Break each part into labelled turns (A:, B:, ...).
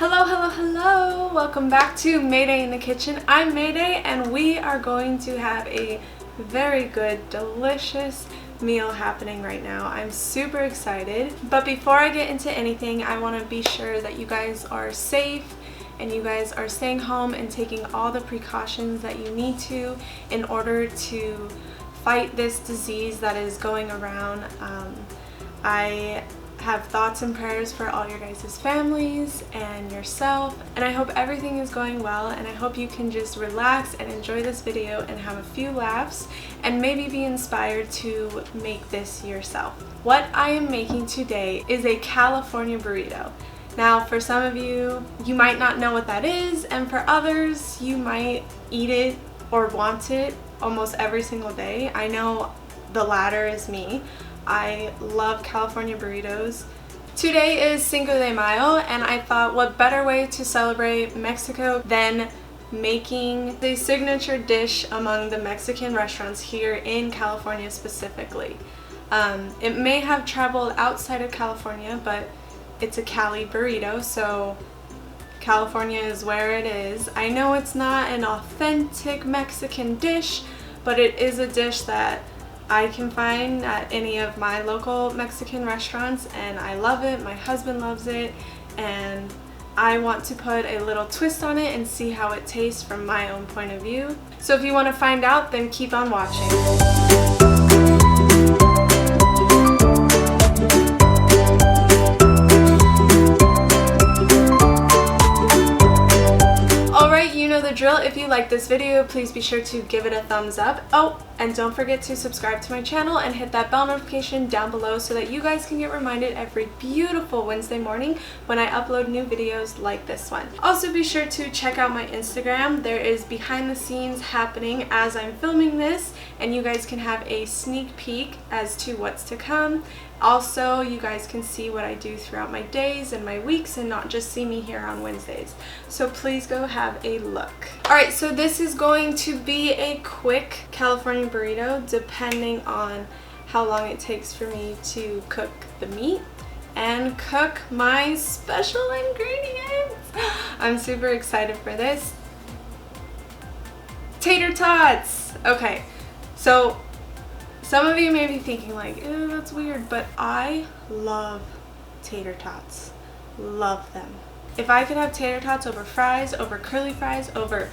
A: Hello, hello, hello! Welcome back to Mayday in the Kitchen. I'm Mayday and we are going to have a very good, delicious meal happening right now. I'm super excited. But before I get into anything, I want to be sure that you guys are safe and you guys are staying home and taking all the precautions that you need to in order to fight this disease that is going around. I have thoughts and prayers for all your guys' families and yourself, and I hope everything is going well, and I hope you can just relax and enjoy this video and have a few laughs and maybe be inspired to make this yourself. What I am making today is a California burrito. Now for some of you, you might not know what that is, and for others, you might eat it or want it almost every single day. I know the latter is me. I love California burritos. Today is Cinco de Mayo, and I thought what better way to celebrate Mexico than making the signature dish among the Mexican restaurants here in California specifically. It may have traveled outside of California, but it's a Cali burrito, so California is where it is. I know it's not an authentic Mexican dish, but it is a dish that I can find at any of my local Mexican restaurants, and I love it. My husband loves it, and I want to put a little twist on it and see how it tastes from my own point of view. So if you want to find out, then keep on watching. The drill. If you like this video, please be sure to give it a thumbs up. Oh, and don't forget to subscribe to my channel and hit that bell notification down below so that you guys can get reminded every beautiful Wednesday morning when I upload new videos like this one. Also be sure to check out my Instagram. There is behind the scenes happening as I'm filming this, and you guys can have a sneak peek as to what's to come. Also, you guys can see what I do throughout my days and my weeks and not just see me here on Wednesdays. So please go have a look. Alright, so this is going to be a quick California burrito depending on how long it takes for me to cook the meat and cook my special ingredients. I'm super excited for this. Tater tots! Okay, so some of you may be thinking like, ew, that's weird, but I love tater tots. Love them. If I could have tater tots over fries, over curly fries, over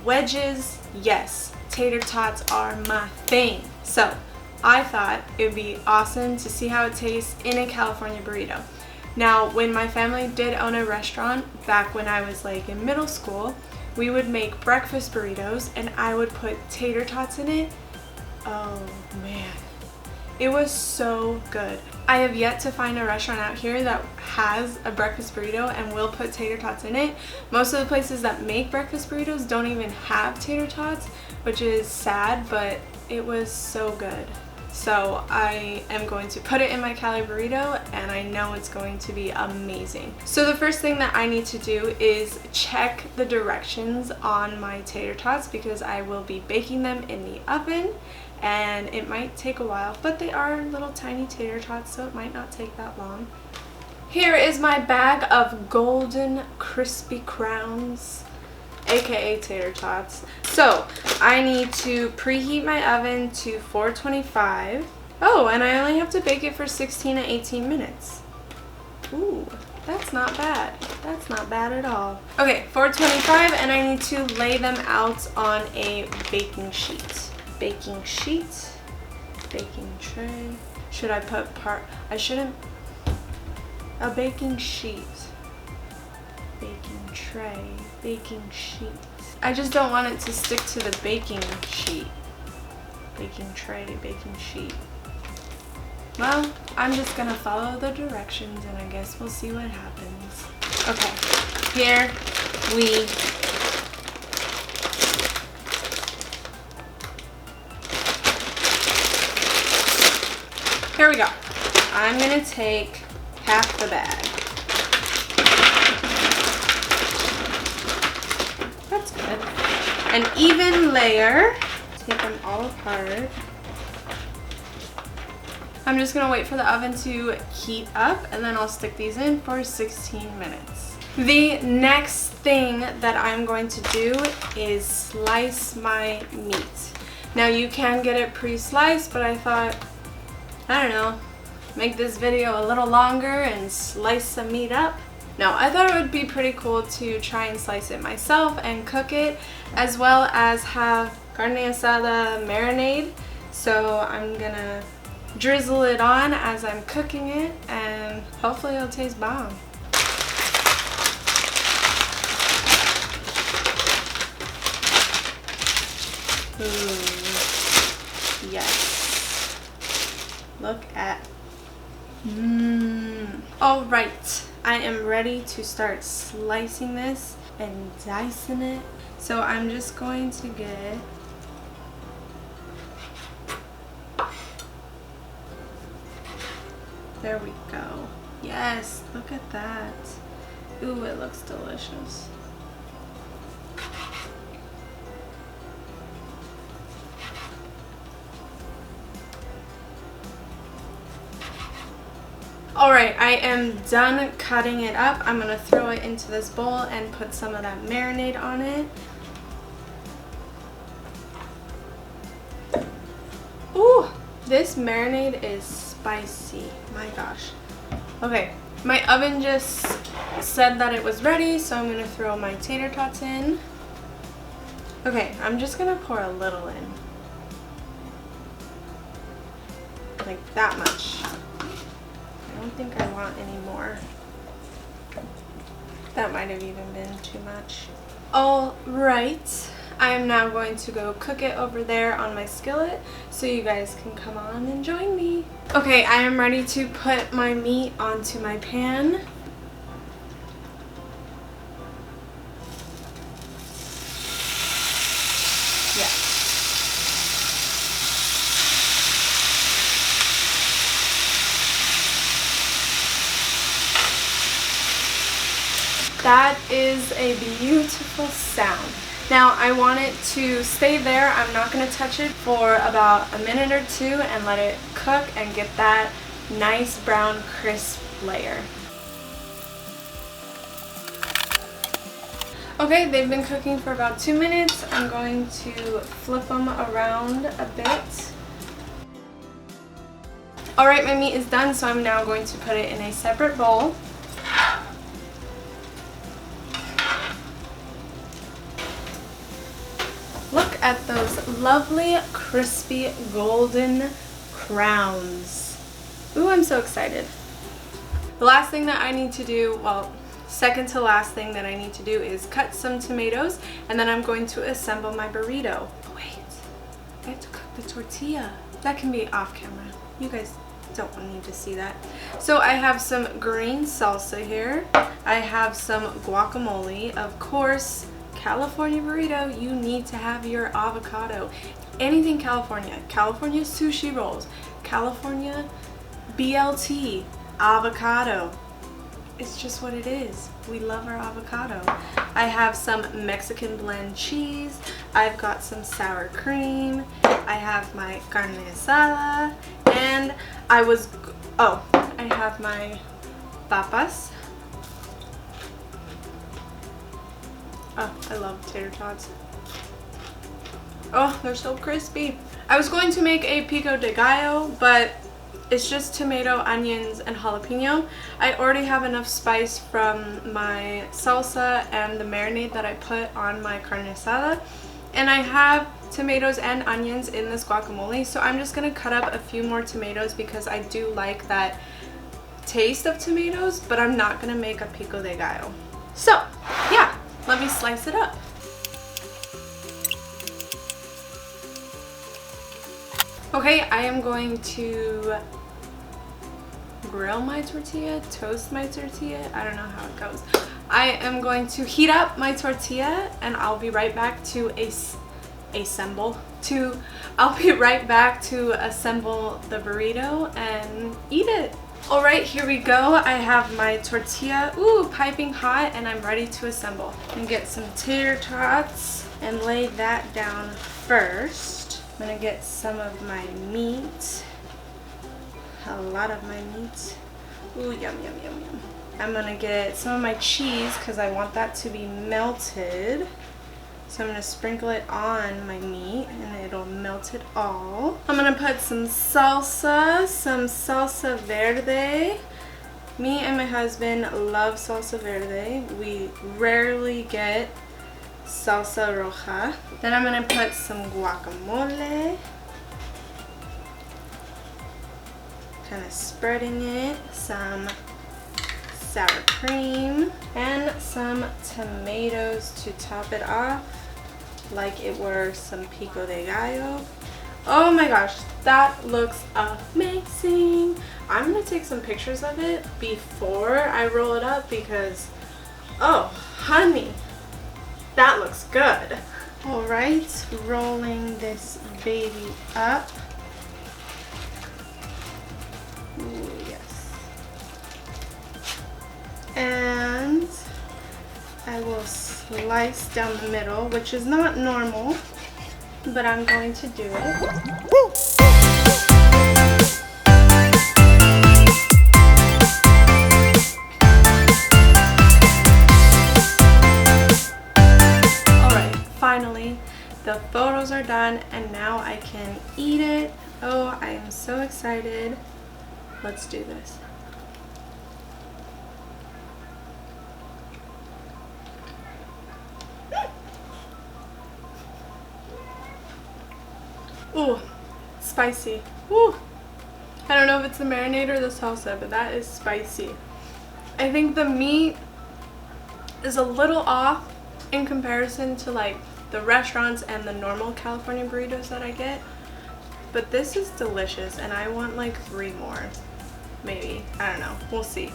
A: wedges, yes, tater tots are my thing. So I thought it would be awesome to see how it tastes in a California burrito. Now, when my family did own a restaurant back when I was like in middle school, we would make breakfast burritos and I would put tater tots in it. Oh man, it was so good. I have yet to find a restaurant out here that has a breakfast burrito and will put tater tots in it. Most of the places that make breakfast burritos don't even have tater tots, which is sad, but it was so good. So I am going to put it in my Cali burrito, and I know it's going to be amazing. So the first thing that I need to do is check the directions on my tater tots because I will be baking them in the oven, and it might take a while, but they are little tiny tater tots, so it might not take that long. Here is my bag of golden crispy crowns, aka tater tots. So I need to preheat my oven to 425. Oh, and I only have to bake it for 16 to 18 minutes. Ooh, that's not bad. That's not bad at all. Okay, 425, and I need to lay them out on a baking sheet. Baking sheet, baking tray. Should I put I shouldn't. A baking sheet, baking tray, baking sheet. I just don't want it to stick to the baking sheet. Baking tray, baking sheet. Well, I'm just gonna follow the directions and I guess we'll see what happens. Okay, here we Here we go. I'm gonna take half the bag. That's good. An even layer. Take them all apart. I'm just gonna wait for the oven to heat up and then I'll stick these in for 16 minutes. The next thing that I'm going to do is slice my meat. Now you can get it pre-sliced, but I thought, I don't know, make this video a little longer and slice some meat up. No, I thought it would be pretty cool to try and slice it myself and cook it, as well as have carne asada marinade. So I'm gonna drizzle it on as I'm cooking it, and hopefully it'll taste bomb. Ooh, yes. Look at. All right, I am ready to start slicing this and dicing it. So I'm just going to get there we go. Yes, look at that. Ooh, it looks delicious. Alright, I am done cutting it up. I'm going to throw it into this bowl and put some of that marinade on it. Ooh, this marinade is spicy. My gosh. Okay, my oven just said that it was ready, so I'm going to throw my tater tots in. Okay, I'm just going to pour a little in. Like that much. I don't think I want any more. That might have even been too much. Alright, I am now going to go cook it over there on my skillet so you guys can come on and join me. Okay, I am ready to put my meat onto my pan. That is a beautiful sound. Now I want it to stay there. I'm not going to touch it for about a minute or two and let it cook and get that nice brown crisp layer. Okay, they've been cooking for about 2 minutes. I'm going to flip them around a bit. Alright, my meat is done, so I'm now going to put it in a separate bowl. Look at those lovely, crispy, golden crowns. Ooh, I'm so excited. The last thing that I need to do, well, second to last thing that I need to do is cut some tomatoes, and then I'm going to assemble my burrito. Oh, wait, I have to cook the tortilla. That can be off camera. You guys don't need to see that. So I have some green salsa here. I have some guacamole, of course. California burrito, you need to have your avocado. Anything California. California sushi rolls. California BLT. Avocado. It's just what it is. We love our avocado. I have some Mexican blend cheese. I've got some sour cream. I have my carne asada. And I have my papas. Oh, I love tater tots. Oh, they're so crispy. I was going to make a pico de gallo, but it's just tomato, onions, and jalapeno. I already have enough spice from my salsa and the marinade that I put on my carne asada. And I have tomatoes and onions in this guacamole, so I'm just going to cut up a few more tomatoes because I do like that taste of tomatoes, but I'm not going to make a pico de gallo. So, yeah. Let me slice it up. Okay, I am going to grill my tortilla, toast my tortilla. I don't know how it goes. I am going to heat up my tortilla and I'll be right back to assemble the burrito and eat it. Alright, here we go. I have my tortilla, piping hot, and I'm ready to assemble. I'm gonna get some tater tots and lay that down first. I'm gonna get some of my meat, a lot of my meat. Ooh, yum, yum, yum, yum. I'm gonna get some of my cheese because I want that to be melted. So I'm gonna sprinkle it on my meat and it'll melt it all. I'm gonna put some salsa verde. Me and my husband love salsa verde. We rarely get salsa roja. Then I'm gonna put some guacamole. Kind of spreading it. Some sour cream and some tomatoes to top it off like it were some pico de gallo. Oh my gosh, that looks amazing. I'm gonna take some pictures of it before I roll it up because, oh honey, that looks good. All right, rolling this baby up. Ooh, yes. And I will slice down the middle, which is not normal, but I'm going to do it. Alright, finally, the photos are done and now I can eat it. Oh, I am so excited. Let's do this. Ooh, spicy. Ooh. I don't know if it's the marinade or the salsa, but that is spicy. I think the meat is a little off in comparison to like the restaurants and the normal California burritos that I get. But this is delicious and I want like 3 more. Maybe. I don't know. We'll see.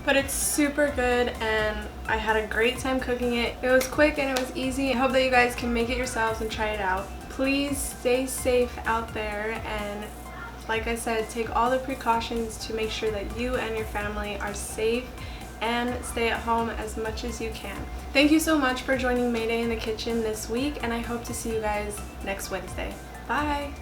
A: But it's super good and I had a great time cooking it. It was quick and it was easy. I hope that you guys can make it yourselves and try it out. Please stay safe out there and like I said, take all the precautions to make sure that you and your family are safe and stay at home as much as you can. Thank you so much for joining Mayday in the Kitchen this week and I hope to see you guys next Wednesday. Bye!